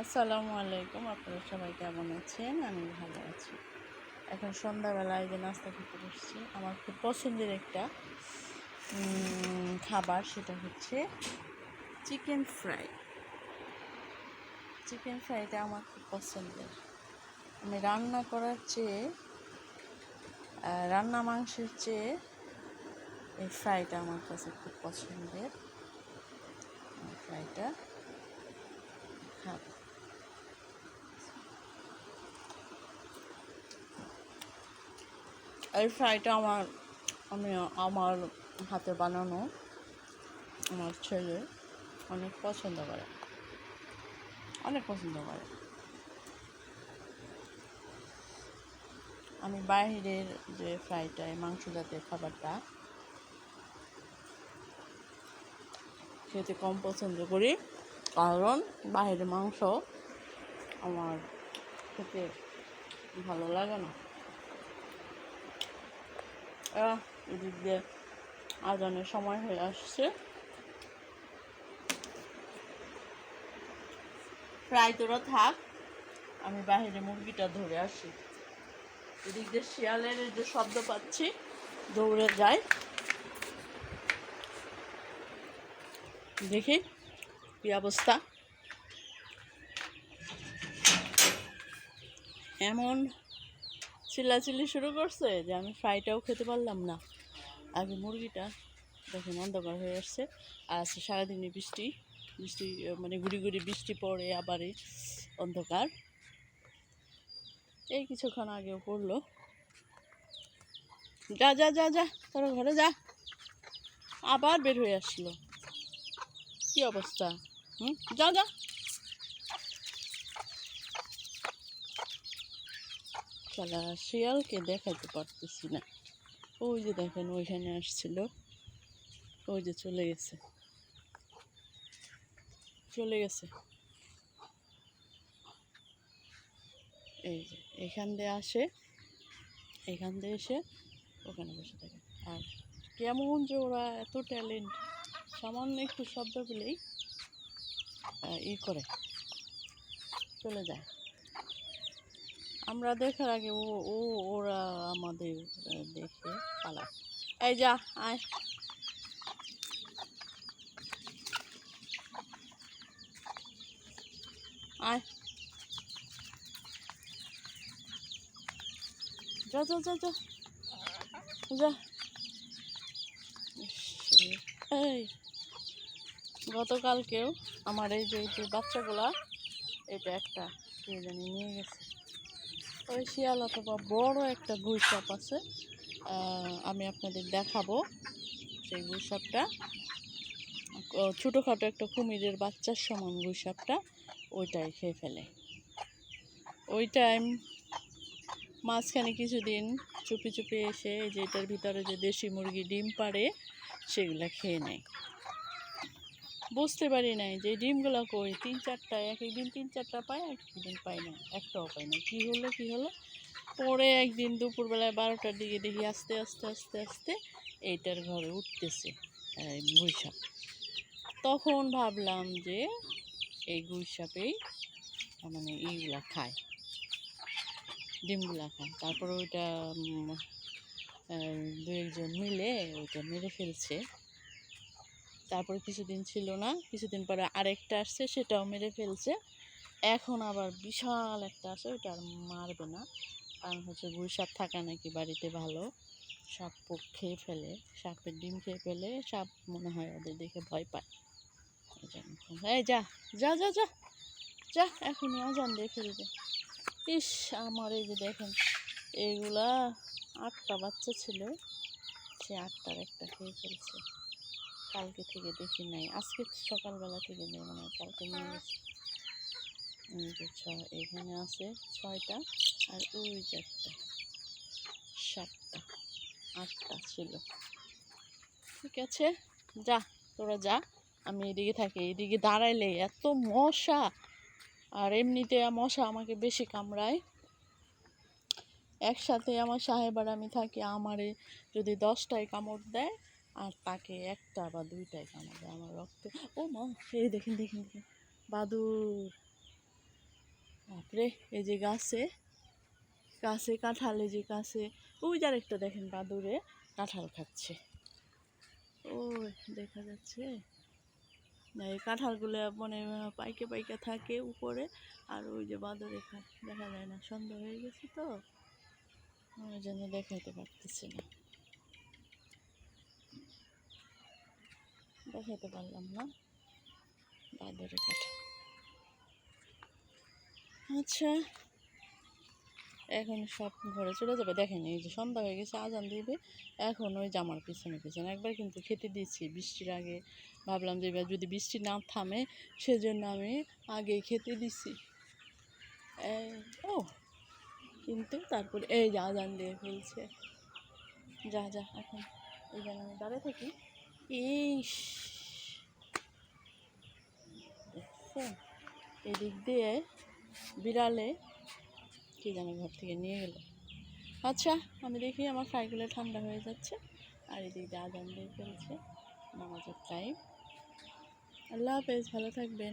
আসসালামু আলাইকুম। আপনারা সবাই কেমন আছেন? আমি ভালো আছি। এখন সন্ধ্যাবেলায় যে নাস্তা খেতে বসছি, আমার খুব পছন্দের একটা খাবার, সেটা হচ্ছে চিকেন ফ্রাই। চিকেন ফ্রাইটা আমার খুব পছন্দের। আমি রান্না করার চেয়ে, রান্না মাংসের চেয়ে এই ফ্রাইটা আমার কাছে খুব পছন্দের। ফ্রাইটা খাবো। এই ফ্রাইটা আমার হাতে বানানো, আমার ছেলে অনেক পছন্দ করে। আমি বাইরের যে ফ্রাইটা, মাংস জাতীয় খাবারটা খেতে কম পছন্দ করি, কারণ বাইরের মাংস আমার খেতে ভালো লাগে না। এদিক দিয়ে আজানের সময় হয়ে আসছে। ফ্রাই তোরা থাক, আমি বাইরে মুরগিটা ধরে আসি। এদিক দিয়ে শিয়ালের যে শব্দ পাচ্ছি, দৌড়ে যাই, দেখি কি অবস্থা। এমন চিল্লাচিল্লি শুরু করছে যে আমি ফ্রাইটাও খেতে পারলাম না। আগে মুরগিটা দেখুন অন্ধকার হয়ে আসছে, আর আজকে সারাদিনে বৃষ্টি মানে গুড়ি গুড়ি বৃষ্টি পড়ে, আবার অন্ধকার। এই কিছুক্ষণ আগেও পড়লো। যা যা যা যা তোর ঘরে যা, আবার বের হয়ে আসলো। কি অবস্থা? যা যা। শালা শিয়ালকে দেখাতে পারতেছি না। ওই যে দেখেন, ওইখানে আসছিল, ওই যে চলে গেছে। এই যে এখান দিয়ে আসে, এখান দিয়ে এসে ওখানে বসে থাকে। আর কেমন যে ওরা এত ট্যালেন্ট, সামান্য একটু শব্দ পেলেই করে চলে যায়। আমরা দেখার আগে ওরা আমাদের দেখে পালায়। এই যা, আয় আয়, যা যা যা যা যা। এই গতকালকেও আমার এই যে বাচ্চাগুলা, এটা একটা কে জানি নিয়ে গেছে। ওই শিয়াল অথবা বড় একটা গুইসাপ আছে, আমি আপনাদের দেখাবো সেই গুইসাপটা। ছোটোখাটো একটা কুমিরের বাচ্চার সমান গুইসাপটা, ওইটাই খেয়ে ফেলে। ওই টাইম মাঝখানে কিছুদিন চুপি চুপি এসে যে এটার ভিতরে যে দেশি মুরগি ডিম পাড়ে, সেগুলো খেয়ে নেয়। বুঝতে পারি নাই যে ডিমগুলো কই, 3-4টা, এক একদিন 3-4টা পায়, এক একদিন পায় না, একটাও পায় না। কী হলো পরে একদিন দুপুরবেলায় 12টার দিকে দেখি আস্তে আস্তে আস্তে আস্তে এইটার ঘরে উঠতেছে গুইসাপ। তখন ভাবলাম যে এই গুইসাপেই মানে এইগুলা খায়, ডিমগুলা খায়। তারপরে ওইটা 2-1জন মিলে ওইটা মেরে ফেলছে। তারপরে কিছুদিন ছিল না, কিছুদিন পরে আরেকটা আসছে, সেটাও মেরে ফেলছে। এখন আবার বিশাল একটা আসে, ওইটা আর মারবে না, কারণ হচ্ছে গুইসাপ থাকা নাকি বাড়িতে ভালো। সাপ খেয়ে ফেলে, সাপের ডিম খেয়ে ফেলে, সাপ মনে হয় ওদের দেখে ভয় পায়। এই যা যা যা যা যা, এখনই আজান দিয়ে ফেলবে। ইস, আমার এই যে দেখেন, এইগুলা 8টা বাচ্চা ছিল, সে 8টার একটা খেয়ে ফেলছে। কালকে থেকে দেখি নাই, আজকে সকালবেলা থেকে নেই, মনে হয় কালকে নিয়ে গেছে। এখানে আছে 6টা, আর ওই যে একটা 7টা, 8টা ছিল। ঠিক আছে, যা তোরা যা, আমি এদিকে থাকি। এদিকে দাঁড়াইলে এত মশা, আর এমনিতে মশা আমাকে বেশি কামড়ায়। একসাথে আমার সাহেব আর আমি থাকি, আমারে যদি 10টায় কামড় দেয়, আর তাকে 1টা বা 2টায় কামড় দেয়, আমার রক্তে। ও মা, এই দেখেন দেখেন দেখেন, বাদুর বাপরে, এই যে গাছে গাছে কাঁঠাল, এই যে গাছে ওই যে আরেকটা দেখেন বাদুড়ে কাঁঠাল খাচ্ছে। ওই দেখা যাচ্ছে না, এই কাঁঠালগুলো মানে পাইকে পাইকে থাকে উপরে, আর ওই যে বাদুড়ে খায়, দেখা যায় না, সন্ধ্যা হয়ে গেছে তো ওই জন্য দেখাইতে পারতেছি না, দেখাইতে পারলাম না বাদুড়ে কাঁঠাল। আচ্ছা, এখন সব ঘরে চলে যাবে। দেখেন এই যে সন্ধ্যা হয়ে গেছে, আজান দিবে এখন। ওই জামার পিছনে পিছনে একবার কিন্তু খেতে দিয়েছি বৃষ্টির আগে, ভাবলাম যে এবার যদি বৃষ্টি না থামে সেজন্য আমি আগে খেতে দিছি। ও কিন্তু তারপরে এই যে আজান দিয়ে ফেলছে। যা যা এখন এই যেন আমি দাঁড়িয়ে থাকি। ইস, দেখছেন এদিক দিয়ে বিড়ালে কি যেন ঘর থেকে নিয়ে গেল। আচ্ছা, আমি দেখি আমার ফ্রাইগুলো ঠান্ডা হয়ে যাচ্ছে, আর এদিক দিয়ে আজান দিয়ে ফেলছে নামাজের টাইম। আল্লাহ হাফেজ, ভালো থাকবেন।